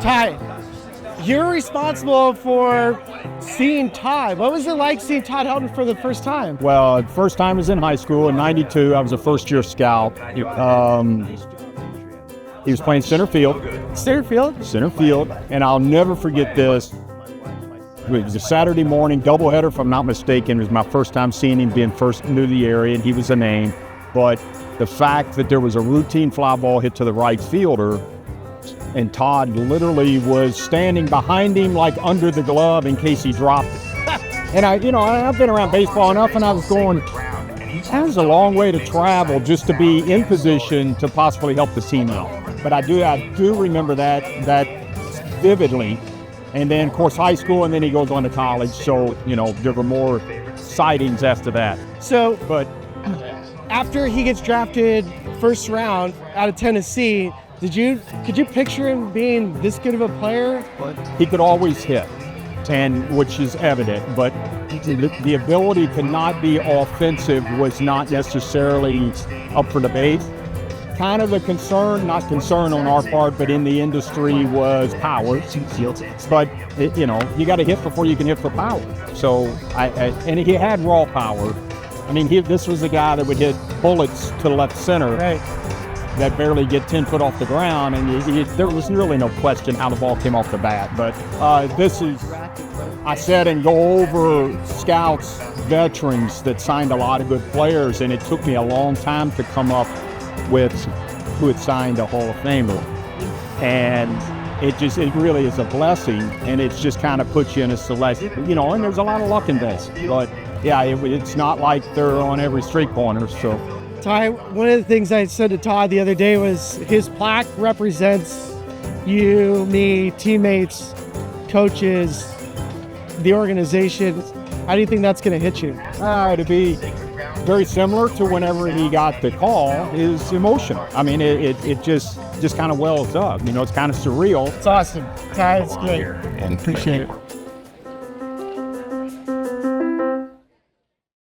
Ty, you're responsible for seeing Todd. What was it like seeing Todd Helton for the first time? Well, the first time was in high school in '92. I was a first-year scout. He was playing center field. Center field? Center field. And I'll never forget this. It was a Saturday morning doubleheader, if I'm not mistaken. It was my first time seeing him, being first new to the area, and he was a name. But the fact that there was a routine fly ball hit to the right fielder, and Todd literally was standing behind him like under the glove in case he dropped it. And I've been around baseball enough, and I was going, that was a long way to travel just to be in position to possibly help the team out. But I do remember that vividly. And then, of course, high school, and then he goes on to college. So, there were more sightings after that. So, but after he gets drafted first round out of Tennessee, could you picture him being this good of a player? He could always hit, and which is evident, but the ability to not be offensive was not necessarily up for debate. Kind of a concern, not concern on our part, but in the industry was power. But you got to hit before you can hit for power. So and he had raw power. I mean, this was a guy that would hit bullets to left center. Right. That barely get 10 foot off the ground, and there was really no question how the ball came off the bat. But I said and go over scouts, veterans that signed a lot of good players, and it took me a long time to come up with who had signed a Hall of Famer. And it really is a blessing, and it's just kind of puts you in a select, and there's a lot of luck in this. But yeah, it's not like they're on every street corner, so. Ty, one of the things I said to Todd the other day was his plaque represents you, me, teammates, coaches, the organization. How do you think that's going to hit you? To be very similar to whenever he got the call is emotional. I mean, it just kind of wells up. It's kind of surreal. It's awesome. Ty, it's great. And appreciate it.